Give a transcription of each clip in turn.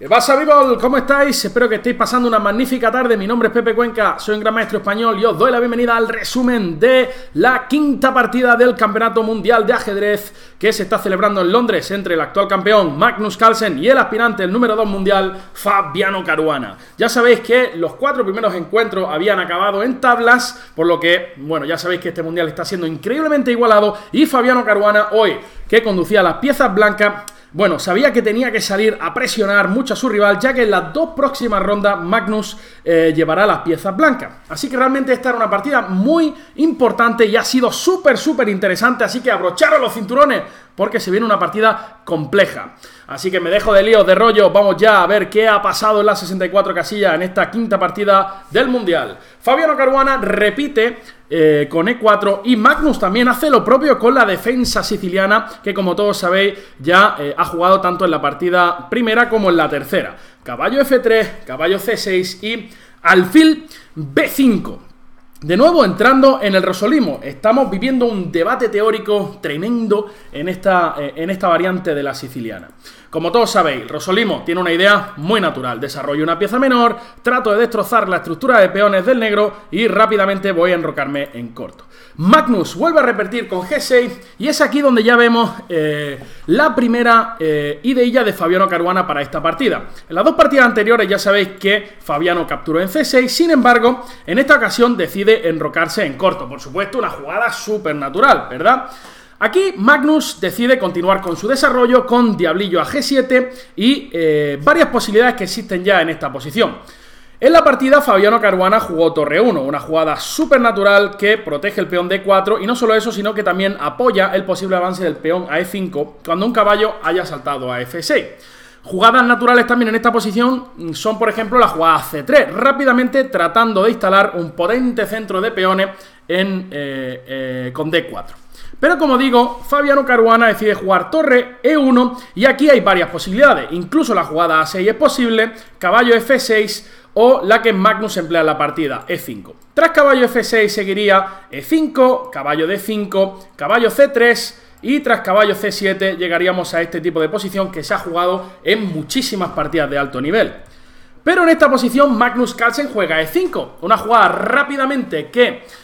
¿Qué pasa, people? ¿Cómo estáis? Espero que estéis pasando una magnífica tarde. Mi nombre es Pepe Cuenca, soy un gran maestro español y os doy la bienvenida al resumen de la quinta partida del Campeonato Mundial de Ajedrez que se está celebrando en Londres entre el actual campeón Magnus Carlsen y el aspirante, el número 2 mundial, Fabiano Caruana. Ya sabéis que los 4 primeros encuentros habían acabado en tablas, por lo que, bueno, ya sabéis que este mundial está siendo increíblemente igualado y Fabiano Caruana hoy, que conducía las piezas blancas, bueno, sabía que tenía que salir a presionar mucho a su rival, ya que en las 2 próximas rondas Magnus llevará las piezas blancas. Así que realmente esta era una partida muy importante y ha sido súper interesante, así que abrocharos los cinturones porque se viene una partida compleja. Así que me dejo de líos, de rollo, vamos ya a ver qué ha pasado en las 64 casillas en esta quinta partida del Mundial. Fabiano Caruana repite con E4 y Magnus también hace lo propio con la defensa siciliana, que como todos sabéis ya ha jugado tanto en la partida primera como en la tercera. Caballo F3, caballo C6 y alfil B5. De nuevo entrando en el resolismo, estamos viviendo un debate teórico tremendo en esta variante de la siciliana. Como todos sabéis, el resolismo tiene una idea muy natural: desarrollo una pieza menor, trato de destrozar la estructura de peones del negro y rápidamente voy a enrocarme en corto. Magnus vuelve a repetir con G6 y es aquí donde ya vemos la primera ideilla de Fabiano Caruana para esta partida. En las 2 partidas anteriores ya sabéis que Fabiano capturó en C6, sin embargo, en esta ocasión decide enrocarse en corto. Por supuesto, una jugada súper natural, ¿verdad? Aquí Magnus decide continuar con su desarrollo con diablillo a G7 y varias posibilidades que existen ya en esta posición. En la partida Fabiano Caruana jugó torre 1, una jugada súper natural que protege el peón D4 y no solo eso, sino que también apoya el posible avance del peón a E5 cuando un caballo haya saltado a F6. Jugadas naturales también en esta posición son, por ejemplo, la jugada C3, rápidamente tratando de instalar un potente centro de peones con D4. Pero como digo, Fabiano Caruana decide jugar torre E1 y aquí hay varias posibilidades. Incluso la jugada A6 es posible, caballo F6 o la que Magnus emplea en la partida, E5. Tras caballo F6 seguiría E5, caballo D5, caballo C3 y tras caballo C7 llegaríamos a este tipo de posición que se ha jugado en muchísimas partidas de alto nivel. Pero en esta posición Magnus Carlsen juega E5, una jugada rápidamente que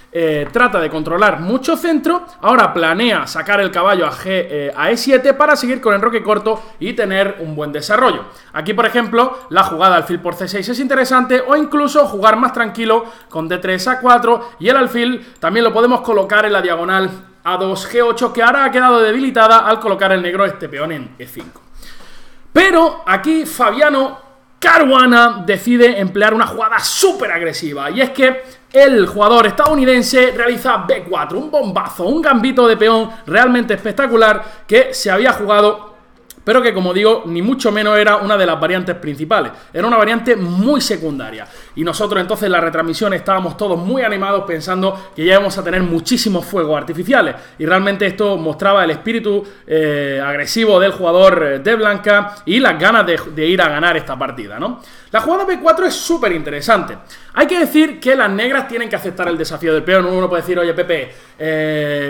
trata de controlar mucho centro. Ahora planea sacar el caballo a E7 para seguir con enroque corto y tener un buen desarrollo. Aquí, por ejemplo, la jugada alfil por C6 es interesante, o incluso jugar más tranquilo con D3 A4 y el alfil también lo podemos colocar en la diagonal A2 G8, que ahora ha quedado debilitada al colocar el negro este peón en E5. Pero aquí Fabiano Caruana decide emplear una jugada súper agresiva, y es que el jugador estadounidense realiza B4, un bombazo, un gambito de peón realmente espectacular que se había jugado, pero que, como digo, ni mucho menos era una de las variantes principales. Era una variante muy secundaria. Y nosotros entonces en la retransmisión estábamos todos muy animados pensando que ya íbamos a tener muchísimos fuegos artificiales. Y realmente esto mostraba el espíritu agresivo del jugador de blanca y las ganas de ir a ganar esta partida, ¿no? La jugada B4 es súper interesante. Hay que decir que las negras tienen que aceptar el desafío del peón. Uno puede decir, oye, Pepe,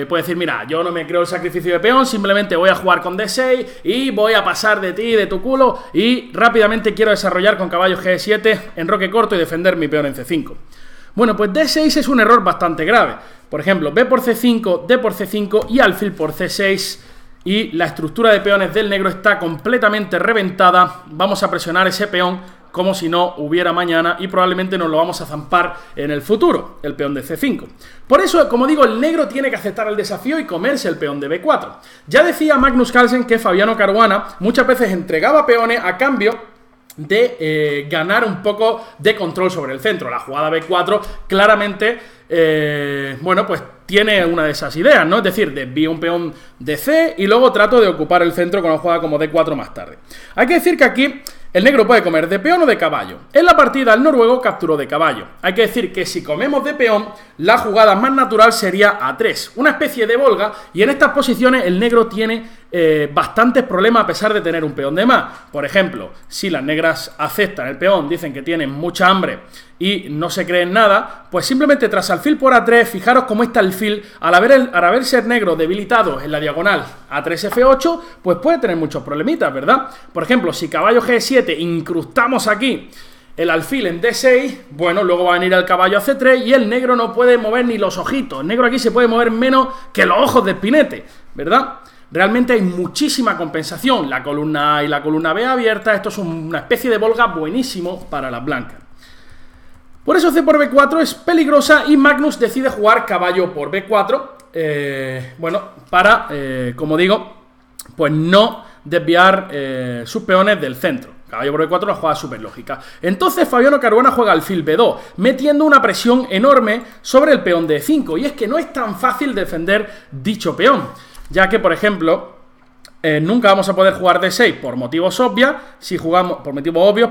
puede decir, mira, yo no me creo el sacrificio de peón, simplemente voy a jugar con D6 y voy a pasar de ti, de tu culo, y rápidamente quiero desarrollar con caballo G7, enroque corto y defender mi peón en C5. Bueno, pues D6 es un error bastante grave. Por ejemplo, B por C5, D por C5 y alfil por C6, y la estructura de peones del negro está completamente reventada. Vamos a presionar ese peón como si no hubiera mañana y probablemente nos lo vamos a zampar en el futuro, el peón de C5. Por eso, como digo, el negro tiene que aceptar el desafío y comerse el peón de B4. Ya decía Magnus Carlsen que Fabiano Caruana muchas veces entregaba peones a cambio de ganar un poco de control sobre el centro. La jugada B4 claramente, bueno, pues tiene una de esas ideas, ¿no? Es decir, desvío un peón de C y luego trato de ocupar el centro con una jugada como D4 más tarde. Hay que decir que aquí el negro puede comer de peón o de caballo. En la partida el noruego capturó de caballo. Hay que decir que si comemos de peón, la jugada más natural sería A3, una especie de Volga, y en estas posiciones el negro tiene bastantes problemas a pesar de tener un peón de más. Por ejemplo, si las negras aceptan el peón, dicen que tienen mucha hambre y no se creen nada, pues simplemente tras alfil por A3, fijaros cómo está el alfil, al haberse el negro debilitado en la diagonal A3 F8, pues puede tener muchos problemitas, ¿verdad? Por ejemplo, si caballo G7 incrustamos aquí el alfil en D6, bueno, luego va a venir el caballo a C3 y el negro no puede mover ni los ojitos. El negro aquí se puede mover menos que los ojos de Spinete, ¿verdad? Realmente hay muchísima compensación. La columna A y la columna B abierta, esto es una especie de volga buenísimo para las blancas. Por eso C por B4 es peligrosa y Magnus decide jugar caballo por B4, bueno, para, como digo, pues no desviar sus peones del centro. Caballo por B4, una jugada súper lógica. Entonces Fabiano Caruana juega alfil B2, metiendo una presión enorme sobre el peón de E5. Y es que no es tan fácil defender dicho peón, ya que, por ejemplo, nunca vamos a poder jugar D6 por motivos obvios. Si jugamos por motivos obvios,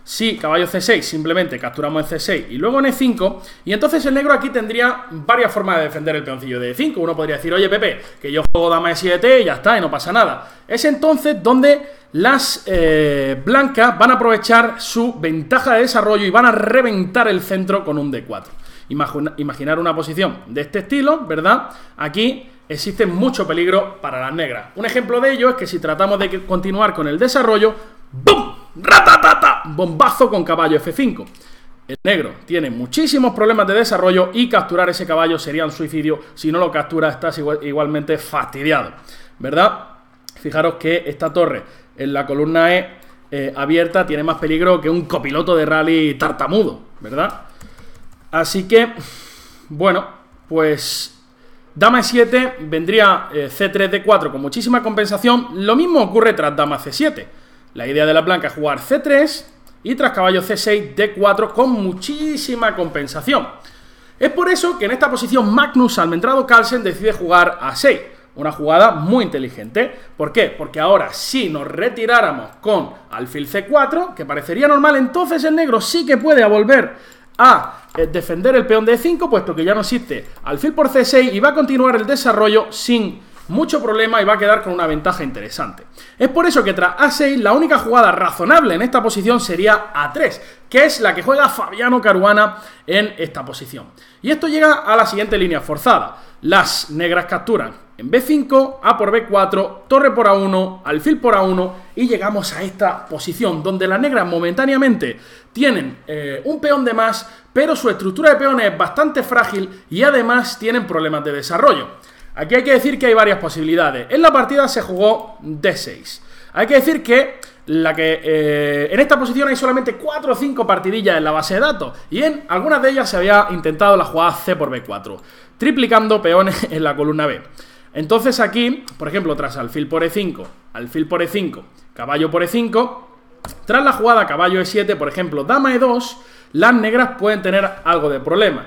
si caballo C6 simplemente capturamos en C6 y luego en E5, y entonces el negro aquí tendría varias formas de defender el peoncillo de E5. Uno podría decir, oye Pepe, que yo juego dama E7 y ya está, y no pasa nada. Es entonces donde las blancas van a aprovechar su ventaja de desarrollo y van a reventar el centro con un D4. Imaginar una posición de este estilo, ¿verdad? Aquí existe mucho peligro para las negras. Un ejemplo de ello es que si tratamos de continuar con el desarrollo, ¡bum! ¡Ratatata! Bombazo con caballo F5. El negro tiene muchísimos problemas de desarrollo y capturar ese caballo sería un suicidio. Si no lo captura, estás igualmente fastidiado, ¿verdad? Fijaros que esta torre en la columna E abierta tiene más peligro que un copiloto de rally tartamudo, ¿verdad? Así que, bueno, pues dama E7 vendría C3 D4 con muchísima compensación. Lo mismo ocurre tras dama C7. La idea de la blanca es jugar C3 y tras caballo C6 D4 con muchísima compensación. Es por eso que en esta posición Magnus Almendrado Carlsen decide jugar A6. Una jugada muy inteligente. ¿Por qué? Porque ahora si nos retiráramos con alfil C4, que parecería normal, entonces el negro sí que puede volver a defender el peón de E5, puesto que ya no existe alfil por C6 y va a continuar el desarrollo sin mucho problema y va a quedar con una ventaja interesante. Es por eso que tras A6 la única jugada razonable en esta posición sería A3, que es la que juega Fabiano Caruana en esta posición. Y esto llega a la siguiente línea forzada. Las negras capturan en B5, A por B4, torre por A1, alfil por A1 y llegamos a esta posición donde las negras momentáneamente tienen un peón de más, pero su estructura de peones es bastante frágil y además tienen problemas de desarrollo. Aquí hay que decir que hay varias posibilidades. En la partida se jugó D6. Hay que decir que en esta posición hay solamente 4 o 5 partidillas en la base de datos y en algunas de ellas se había intentado la jugada C por B4, triplicando peones en la columna B. Entonces aquí, por ejemplo, tras alfil por E5, alfil por E5, caballo por E5, tras la jugada caballo E7, por ejemplo, dama E2, las negras pueden tener algo de problema.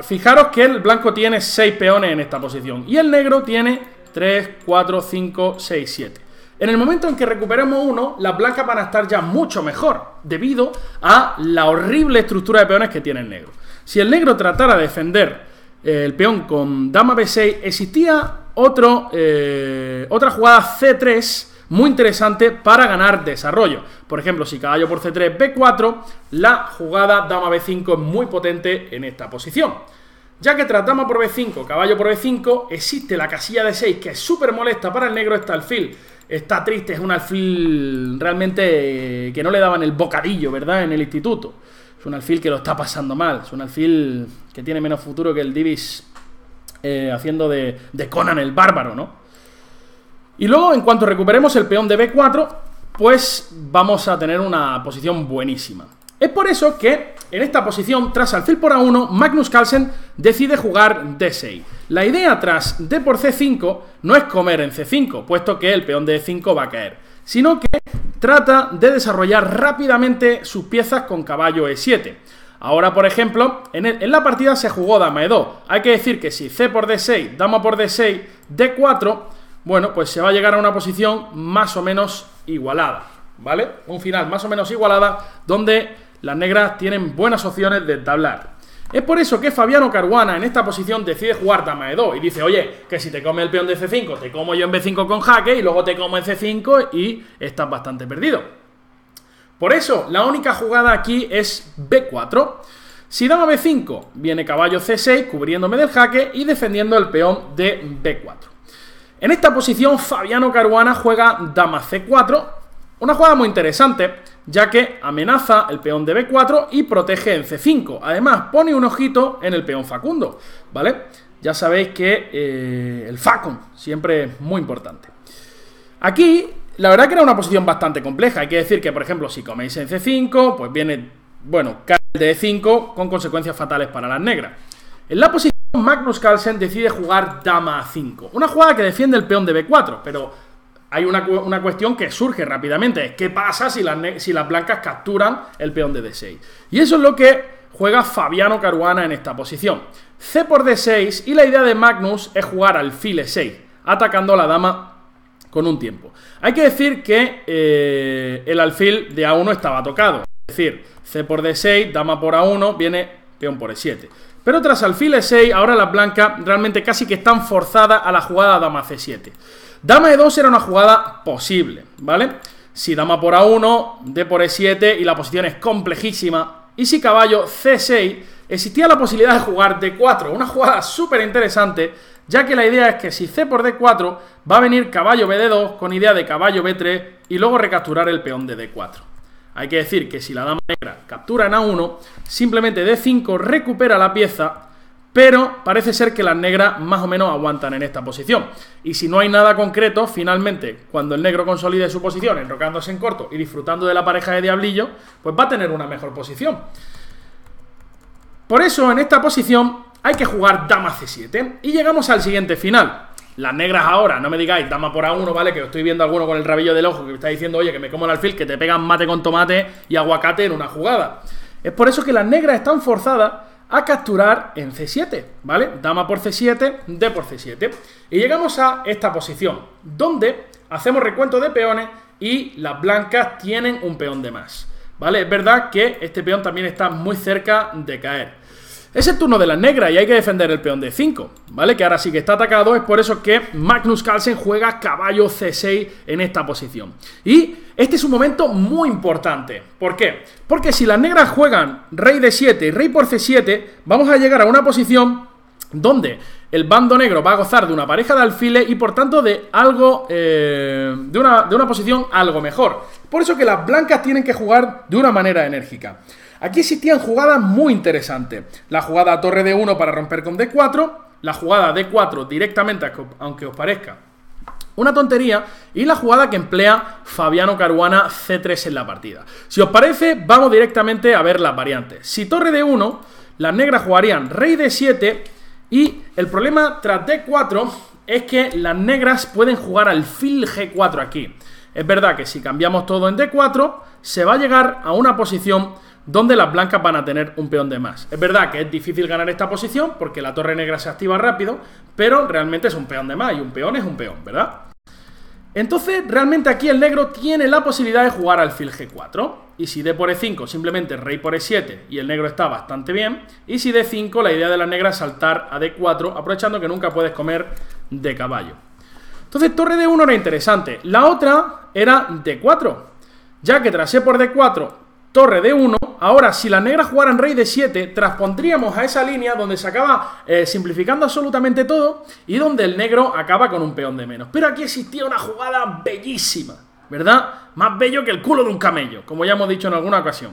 Fijaros que el blanco tiene 6 peones en esta posición y el negro tiene 3, 4, 5, 6, 7. En el momento en que recuperemos uno, las blancas van a estar ya mucho mejor, debido a la horrible estructura de peones que tiene el negro. Si el negro tratara de defender el peón con dama B6, existía otra jugada C3 muy interesante para ganar desarrollo. Por ejemplo, si caballo por C3, B4, la jugada dama B5 es muy potente en esta posición. Ya que tras dama por B5, caballo por B5, existe la casilla de 6 que es súper molesta para el negro. Este alfil está triste, es un alfil realmente que no le daban el bocadillo, ¿verdad?, en el instituto. Es un alfil que lo está pasando mal, es un alfil que tiene menos futuro que el Divis haciendo de Conan el Bárbaro, ¿no? Y luego, en cuanto recuperemos el peón de B4, pues vamos a tener una posición buenísima. Es por eso que en esta posición, tras alfil por A1, Magnus Carlsen decide jugar D6. La idea tras D por C5 no es comer en C5, puesto que el peón de E5 va a caer, sino que trata de desarrollar rápidamente sus piezas con caballo E7. Ahora, por ejemplo, en la partida se jugó dama E2. Hay que decir que si C por D6, dama por D6, D4, bueno, pues se va a llegar a una posición más o menos igualada, ¿vale? Un final más o menos igualada, donde las negras tienen buenas opciones de tablar. Es por eso que Fabiano Caruana en esta posición decide jugar dama E2 y dice, oye, que si te come el peón de C5, te como yo en B5 con jaque y luego te como en C5 y estás bastante perdido. Por eso, la única jugada aquí es B4. Si dama B5, viene caballo C6 cubriéndome del jaque y defendiendo el peón de B4. En esta posición, Fabiano Caruana juega dama C4, una jugada muy interesante, ya que amenaza el peón de B4 y protege en C5. Además, pone un ojito en el peón Facundo, ¿vale? Ya sabéis que el Facon siempre es muy importante. Aquí, la verdad que era una posición bastante compleja. Hay que decir que, por ejemplo, si coméis en C5, pues viene, bueno, cae el de E5 con consecuencias fatales para las negras. En la posición, Magnus Carlsen decide jugar dama A5. Una jugada que defiende el peón de B4, pero hay una cuestión que surge rápidamente. ¿Qué pasa si las blancas capturan el peón de D6? Y eso es lo que juega Fabiano Caruana en esta posición. C por D6 y la idea de Magnus es jugar alfil E6, atacando a la dama con un tiempo. Hay que decir que el alfil de A1 estaba tocado. Es decir, C por D6, dama por A1, viene peón por E7. Pero tras alfil E6, ahora las blancas realmente casi que están forzadas a la jugada dama C7. Dama E2 era una jugada posible, ¿vale? Si dama por A1, D por E7 y la posición es complejísima. Y si caballo C6, existía la posibilidad de jugar D4, una jugada súper interesante, ya que la idea es que si C por D4 va a venir caballo BD2 con idea de caballo B3 y luego recapturar el peón de D4. Hay que decir que si la dama negra captura en A1, simplemente D5 recupera la pieza, pero parece ser que las negras más o menos aguantan en esta posición. Y si no hay nada concreto, finalmente, cuando el negro consolide su posición, enrocándose en corto y disfrutando de la pareja de diablillo, pues va a tener una mejor posición. Por eso, en esta posición, hay que jugar dama C7. Y llegamos al siguiente final. Las negras ahora, no me digáis dama por A1, ¿vale? Que estoy viendo alguno con el rabillo del ojo que me está diciendo, oye, que me como el alfil, que te pegan mate con tomate y aguacate en una jugada. Es por eso que las negras están forzadas a capturar en C7, ¿vale? Dama por C7, D por C7. Y llegamos a esta posición, donde hacemos recuento de peones y las blancas tienen un peón de más, ¿vale? Es verdad que este peón también está muy cerca de caer. Es el turno de las negras y hay que defender el peón de 5, ¿vale? Que ahora sí que está atacado, es por eso que Magnus Carlsen juega caballo C6 en esta posición. Y este es un momento muy importante. ¿Por qué? Porque si las negras juegan rey D7 y rey por C7, vamos a llegar a una posición donde el bando negro va a gozar de una pareja de alfiles y por tanto de algo, de una posición algo mejor. Por eso que las blancas tienen que jugar de una manera enérgica. Aquí existían jugadas muy interesantes. La jugada torre D1 para romper con D4, la jugada D4 directamente, aunque os parezca una tontería, y la jugada que emplea Fabiano Caruana C3 en la partida. Si os parece, vamos directamente a ver las variantes. Si torre D1, las negras jugarían rey D7 y el problema tras D4 es que las negras pueden jugar alfil G4 aquí. Es verdad que si cambiamos todo en D4, se va a llegar a una posición donde las blancas van a tener un peón de más. Es verdad que es difícil ganar esta posición porque la torre negra se activa rápido, pero realmente es un peón de más y un peón es un peón, ¿verdad? Entonces, realmente aquí el negro tiene la posibilidad de jugar alfil G4. Y si D por E5, simplemente rey por E7 y el negro está bastante bien. Y si D5, la idea de la negra es saltar a D4, aprovechando que nunca puedes comer de caballo. Entonces, torre D1 era interesante. La otra era D4, ya que tras E por D4, torre D1, ahora si las negras jugaran rey D7, transpondríamos a esa línea donde se acaba simplificando absolutamente todo y donde el negro acaba con un peón de menos. Pero aquí existía una jugada bellísima, ¿verdad? Más bello que el culo de un camello, como ya hemos dicho en alguna ocasión.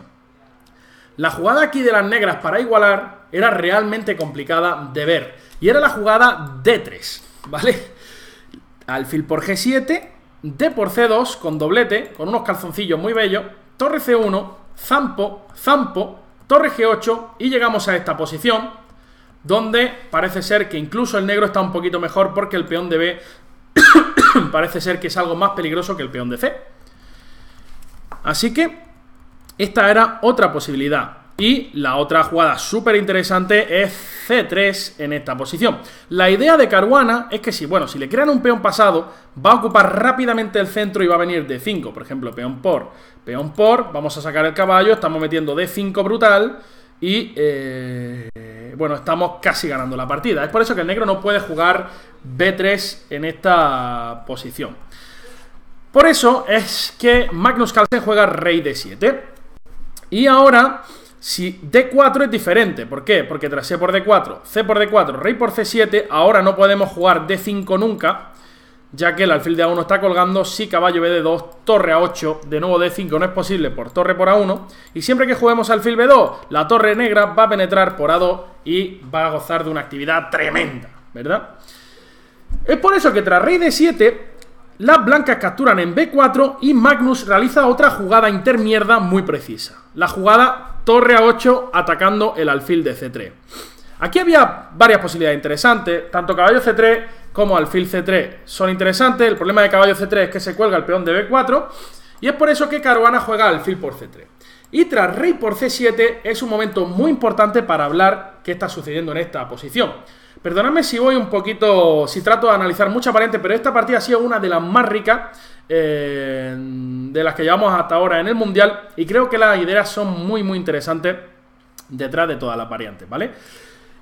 La jugada aquí de las negras para igualar era realmente complicada de ver y era la jugada D3, ¿vale? Alfil por G7, D por C2 con doblete, con unos calzoncillos muy bellos, torre C1, zampo, zampo, torre G8 y llegamos a esta posición donde parece ser que incluso el negro está un poquito mejor porque el peón de B parece ser que es algo más peligroso que el peón de C. Así que esta era otra posibilidad. Y la otra jugada súper interesante es C3 en esta posición. La idea de Caruana es que si le crean un peón pasado, va a ocupar rápidamente el centro y va a venir D5. Por ejemplo, peón por, vamos a sacar el caballo, estamos metiendo D5 brutal y bueno, estamos casi ganando la partida. Es por eso que el negro no puede jugar B3 en esta posición. Por eso es que Magnus Carlsen juega rey D7. Y ahora, si D4 es diferente. ¿Por qué? Porque tras E por D4, C por D4, rey por C7, ahora no podemos jugar D5 nunca, ya que el alfil de A1 está colgando. Si caballo BD2, torre A8, de nuevo D5 no es posible por torre por A1. Y siempre que juguemos alfil B2, la torre negra va a penetrar por A2 y va a gozar de una actividad tremenda, ¿verdad? Es por eso que tras rey D7, las blancas capturan en B4 y Magnus realiza otra jugada intermierda muy precisa. La jugada torre A8 atacando el alfil de C3. Aquí había varias posibilidades interesantes, tanto caballo C3 como alfil C3 son interesantes. El problema de caballo C3 es que se cuelga el peón de B4 y es por eso que Caruana juega alfil por C3. Y tras rey por C7 es un momento muy importante para hablar qué está sucediendo en esta posición. Perdonadme si voy un poquito, si trato de analizar mucha variante, pero esta partida ha sido una de las más ricas de las que llevamos hasta ahora en el Mundial y creo que las ideas son muy interesantes detrás de todas las variantes, ¿vale?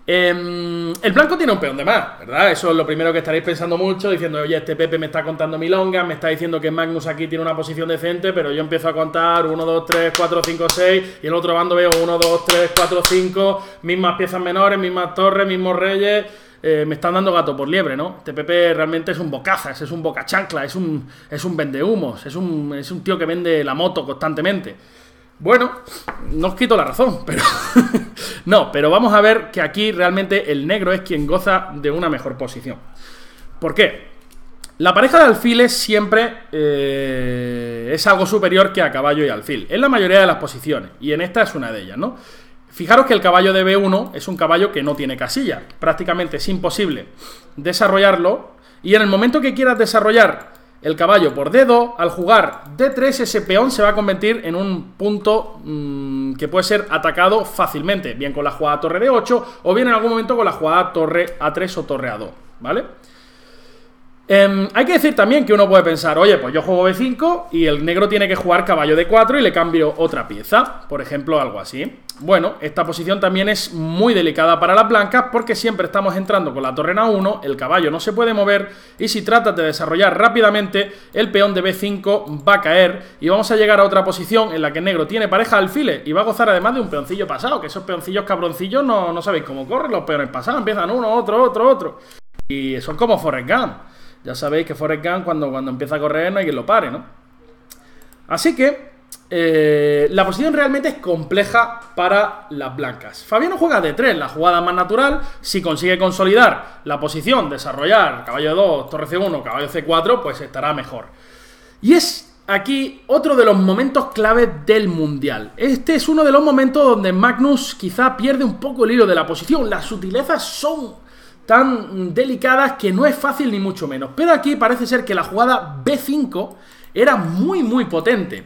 El blanco tiene un peón de más, ¿verdad? Eso es lo primero que estaréis pensando mucho, diciendo, oye, este Pepe me está contando milongas, me está diciendo que Magnus aquí tiene una posición decente, pero yo empiezo a contar 1, 2, 3, 4, 5, 6, y en el otro bando veo 1, 2, 3, 4, 5, mismas piezas menores, mismas torres, mismos reyes, me están dando gato por liebre, ¿no? Este Pepe realmente es un bocazas, es un bocachancla, es un vendehumos, es un tío que vende la moto constantemente. Bueno, no os quito la razón, pero no, pero vamos a ver que aquí realmente el negro es quien goza de una mejor posición. ¿Por qué? La pareja de alfiles siempre es algo superior que a caballo y alfil, en la mayoría de las posiciones, y en esta es una de ellas, ¿no? Fijaros que el caballo de B1 es un caballo que no tiene casilla, prácticamente es imposible desarrollarlo, y en el momento que quieras desarrollar el caballo por D2, al jugar D3, ese peón se va a convertir en un punto que puede ser atacado fácilmente, bien con la jugada torre D8 o bien en algún momento con la jugada torre A3 o torre A2, ¿vale? Hay que decir también que uno puede pensar, oye, pues yo juego B5 y el negro tiene que jugar caballo D4 y le cambio otra pieza, por ejemplo, algo así. Bueno, esta posición también es muy delicada para las blancas porque siempre estamos entrando con la torre en A1, el caballo no se puede mover y si tratas de desarrollar rápidamente, el peón de B5 va a caer y vamos a llegar a otra posición en la que el negro tiene pareja de alfiles y va a gozar además de un peoncillo pasado, que esos peoncillos cabroncillos no sabéis cómo corren los peones pasados, empiezan uno, otro y son como Forrest Gump. Ya sabéis que Forrest Gump cuando empieza a correr no hay quien lo pare, ¿no? Así que la posición realmente es compleja para las blancas. Fabiano juega D3, la jugada más natural. Si consigue consolidar la posición, desarrollar caballo 2, torre C1, caballo C4, pues estará mejor. Y es aquí otro de los momentos clave del Mundial. Este es uno de los momentos donde Magnus quizá pierde un poco el hilo de la posición. Las sutilezas son tan delicadas que no es fácil ni mucho menos. Pero aquí parece ser que la jugada B5 era muy potente.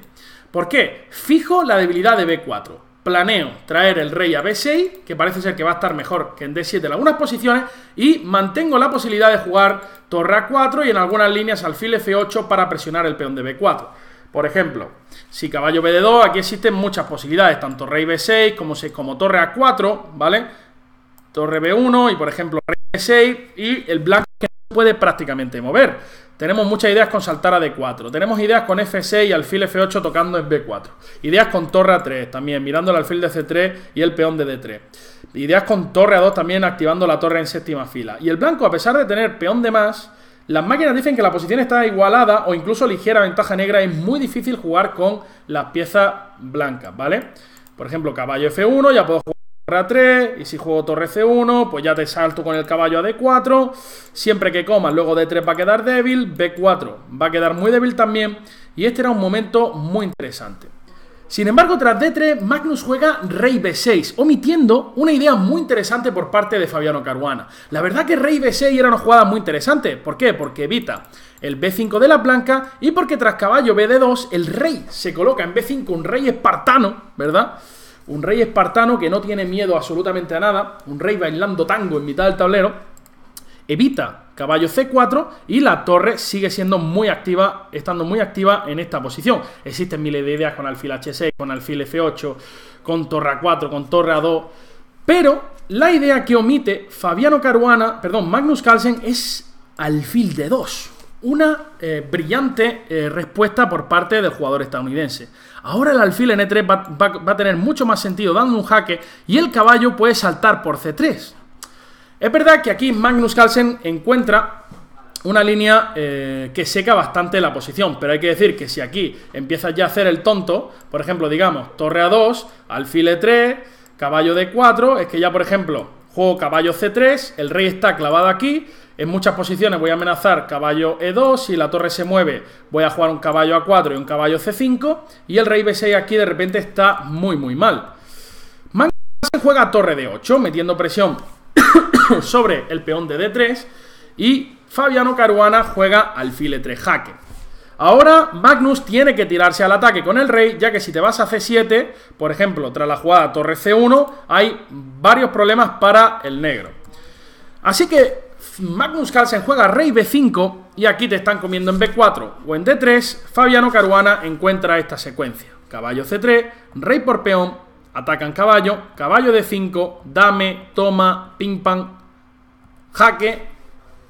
¿Por qué? Fijo la debilidad de B4. Planeo traer el rey a B6, que parece ser que va a estar mejor que en D7 en algunas posiciones, y mantengo la posibilidad de jugar torre A4 y en algunas líneas alfil F8 para presionar el peón de B4. Por ejemplo, si caballo BD2, aquí existen muchas posibilidades, tanto rey B6 como torre A4, ¿vale? Torre B1 y por ejemplo rey B6 y el blanco que no puede prácticamente mover. Tenemos muchas ideas con saltar a D4, tenemos ideas con F6 y alfil F8 tocando en B4, ideas con torre A3 también, mirando el alfil de C3 y el peón de D3, ideas con torre A2 también activando la torre en séptima fila. Y el blanco, a pesar de tener peón de más, las máquinas dicen que la posición está igualada o incluso ligera ventaja negra, es muy difícil jugar con las piezas blancas, ¿vale? Por ejemplo, caballo F1, ya puedo jugar torre A3, y si juego torre C1, pues ya te salto con el caballo a D4, siempre que comas, luego D3 va a quedar débil, B4 va a quedar muy débil también, y este era un momento muy interesante. Sin embargo, tras D3, Magnus juega rey B6, omitiendo una idea muy interesante por parte de Fabiano Caruana. La verdad que rey B6 era una jugada muy interesante. ¿Por qué? Porque evita el B5 de la blanca y porque tras caballo BD2, el rey se coloca en B5, un rey espartano, ¿verdad? Un rey espartano que no tiene miedo absolutamente a nada, un rey bailando tango en mitad del tablero, evita caballo C4 y la torre sigue siendo muy activa, estando muy activa en esta posición. Existen miles de ideas con alfil H6, con alfil F8, con torre A4, con torre A2, pero la idea que omite Magnus Carlsen es alfil D2. Una brillante respuesta por parte del jugador estadounidense. Ahora el alfil en E3 va a tener mucho más sentido dando un jaque y el caballo puede saltar por C3. Es verdad que aquí Magnus Carlsen encuentra una línea que seca bastante la posición, pero hay que decir que si aquí empiezas ya a hacer el tonto, por ejemplo, digamos, torre A2, alfil E3, caballo D4, es que ya, por ejemplo, juego caballo C3, el rey está clavado aquí, en muchas posiciones voy a amenazar caballo E2, si la torre se mueve voy a jugar un caballo A4 y un caballo C5, y el rey B6 aquí de repente está muy mal. Magnus Carlsen juega torre D8, metiendo presión sobre el peón de D3, y Fabiano Caruana juega alfil E3 jaque. Ahora Magnus tiene que tirarse al ataque con el rey, ya que si te vas a C7, por ejemplo, tras la jugada torre C1, hay varios problemas para el negro. Así que Magnus Carlsen juega rey B5 y aquí te están comiendo en B4 o en D3. Fabiano Caruana encuentra esta secuencia: caballo C3, rey por peón, atacan caballo, caballo D5, dame, toma, ping pong, jaque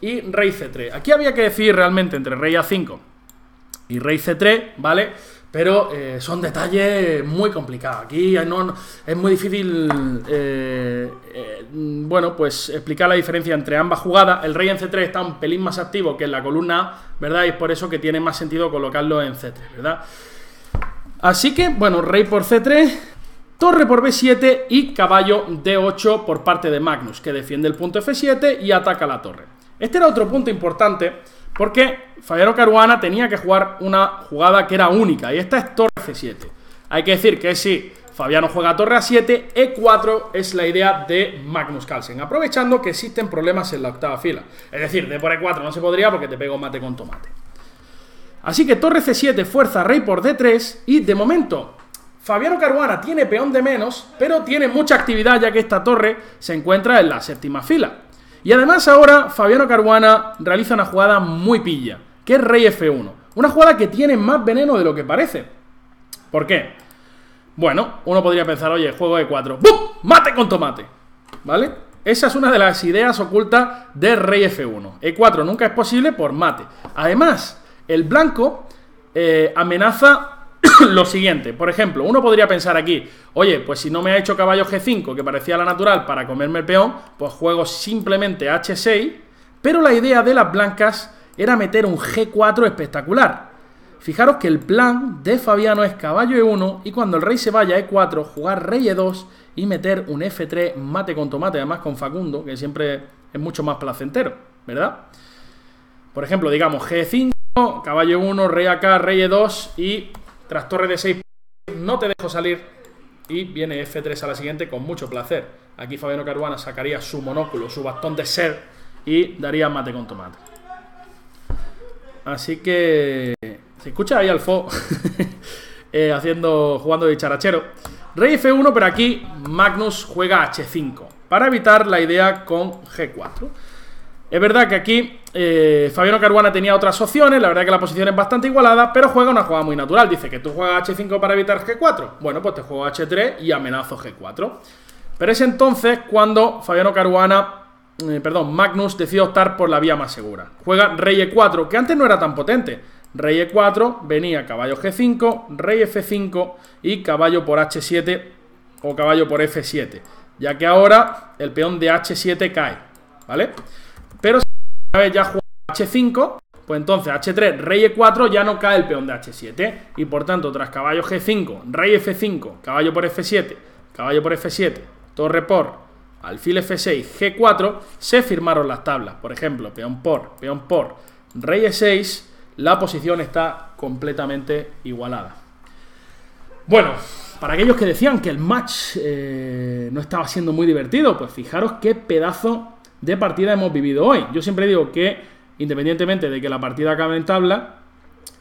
y rey C3. Aquí había que decidir realmente entre rey A5 y rey C3, ¿vale? Pero son detalles muy complicados. Aquí es muy difícil, bueno, pues explicar la diferencia entre ambas jugadas. El rey en C3 está un pelín más activo que en la columna A, ¿verdad? Y es por eso que tiene más sentido colocarlo en C3, ¿verdad? Así que, bueno, rey por C3, torre por B7 y caballo D8 por parte de Magnus, que defiende el punto F7 y ataca la torre. Este era otro punto importante, porque Fabiano Caruana tenía que jugar una jugada que era única, y esta es torre C7. Hay que decir que si Fabiano juega torre A7, E4 es la idea de Magnus Carlsen, aprovechando que existen problemas en la octava fila. Es decir, de por E4 no se podría porque te pego mate con tomate. Así que torre C7 fuerza rey por D3, y de momento Fabiano Caruana tiene peón de menos, pero tiene mucha actividad ya que esta torre se encuentra en la séptima fila. Y además ahora Fabiano Caruana realiza una jugada muy pilla, que es rey F1. Una jugada que tiene más veneno de lo que parece. ¿Por qué? Bueno, uno podría pensar, oye, juego E4, ¡bum! ¡Mate con tomate! ¿Vale? Esa es una de las ideas ocultas de rey F1. E4 nunca es posible por mate. Además, el blanco amenaza lo siguiente. Por ejemplo, uno podría pensar aquí, oye, pues si no me ha hecho caballo G5, que parecía la natural para comerme el peón, pues juego simplemente H6, pero la idea de las blancas era meter un G4 espectacular. Fijaros que el plan de Fabiano es caballo E1 y cuando el rey se vaya a E4, jugar rey E2 y meter un F3 mate con tomate, además con Facundo, que siempre es mucho más placentero, ¿verdad? Por ejemplo, digamos G5, caballo E1, rey acá, rey E2 y tras torre D6 no te dejo salir y viene F3 a la siguiente con mucho placer. Aquí Fabiano Caruana sacaría su monóculo, su bastón de ser y daría mate con tomate. Así que se escucha ahí al fo jugando de dicharachero. Rey F1, pero aquí Magnus juega H5 para evitar la idea con G4. Es verdad que aquí Fabiano Caruana tenía otras opciones, la verdad que la posición es bastante igualada, pero juega una jugada muy natural. Dice que tú juegas H5 para evitar G4. Bueno, pues te juego H3 y amenazo G4. Pero es entonces cuando Magnus decide optar por la vía más segura. Juega rey E4, que antes no era tan potente. Rey E4, venía caballo G5, rey F5 y caballo por H7 o caballo por F7. Ya que ahora el peón de H7 cae, ¿vale? Pero si una vez ya juega H5, pues entonces H3, rey E4, ya no cae el peón de H7. Y por tanto, tras caballo G5, rey F5, caballo por F7, caballo por F7, torre por, alfil F6, G4, se firmaron las tablas. Por ejemplo, peón por, rey E6, la posición está completamente igualada. Bueno, para aquellos que decían que el match no estaba siendo muy divertido, pues fijaros qué pedazo de partida hemos vivido hoy. Yo siempre digo que, independientemente de que la partida acabe en tabla,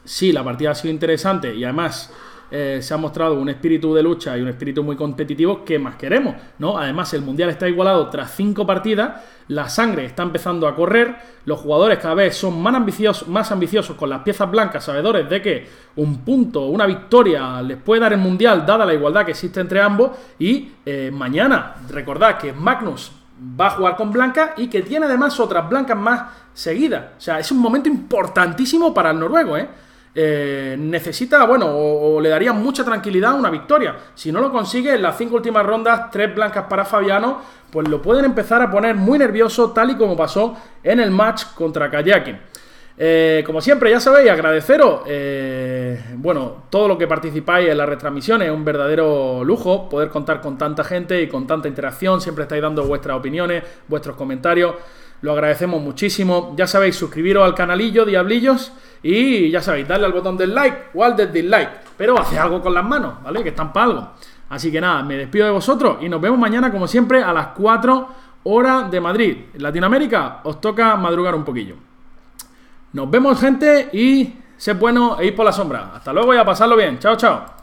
sí, la partida ha sido interesante y además se ha mostrado un espíritu de lucha y un espíritu muy competitivo que más queremos, ¿no? Además, el Mundial está igualado tras 5 partidas, la sangre está empezando a correr, los jugadores cada vez son más ambiciosos con las piezas blancas, sabedores de que un punto, una victoria les puede dar el Mundial, dada la igualdad que existe entre ambos, y mañana, recordad que Magnus va a jugar con blanca y que tiene además otras blancas más seguidas. O sea, es un momento importantísimo para el noruego, necesita, bueno, o le daría mucha tranquilidad una victoria. Si no lo consigue en las 5 últimas rondas, 3 blancas para Fabiano, pues lo pueden empezar a poner muy nervioso, tal y como pasó en el match contra Kayakin. Como siempre, ya sabéis, agradeceros bueno, todo lo que participáis en las retransmisiones. Es un verdadero lujo poder contar con tanta gente y con tanta interacción. Siempre estáis dando vuestras opiniones, vuestros comentarios. Lo agradecemos muchísimo. Ya sabéis, suscribiros al canalillo, diablillos. Y ya sabéis, darle al botón del like o al del dislike. Pero haced algo con las manos, ¿vale? Que están para algo. Así que nada, me despido de vosotros y nos vemos mañana, como siempre, a las 4 horas de Madrid. En Latinoamérica os toca madrugar un poquillo. Nos vemos, gente, y sed bueno e ir por la sombra. Hasta luego y a pasarlo bien. Chao, chao.